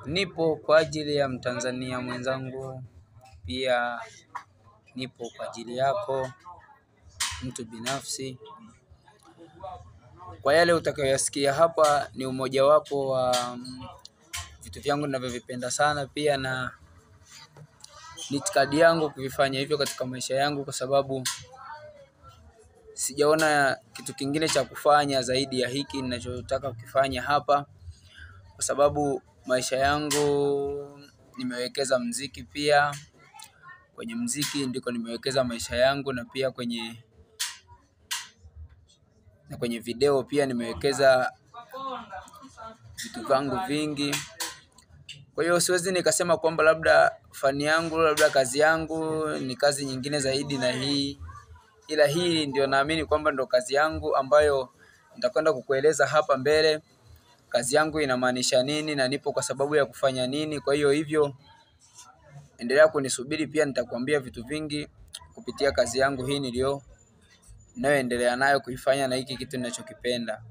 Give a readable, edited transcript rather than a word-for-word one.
Nipo kwa ajili ya Mtanzania mwenzangu, pia nipo kwa ajili yako mtu binafsi. Kwa yale utakayoyasikia hapa ni umoja wapo wa vitu vyangu ninavyovipenda sana, pia na itikadi yangu kuvifanya hivyo katika maisha yangu, kwa sababu sijaona kitu kingine cha kufanya zaidi ya hiki ninachotaka kukifanya hapa, kwa sababu maisha yangu nimewekeza muziki. Pia kwenye muziki ndiko nimewekeza maisha yangu, na pia kwenye video pia nimewekeza vitu vangu vingi. Kwa hiyo siwezi nikasema kwamba labda fani yangu, labda kazi yangu ni kazi nyingine zaidi na hii, ila hii ndio naamini kwamba ndio kazi yangu ambayo nitakwenda kukueleza hapa mbele kazi yangu inamaanisha nini na nipo kwa sababu ya kufanya nini. Kwa hiyo endelea kunisubiri, pia nitakwambia vitu vingi kupitia kazi yangu hii ninayoendelea nayo kuifanya, na hiki kitu ninachokipenda.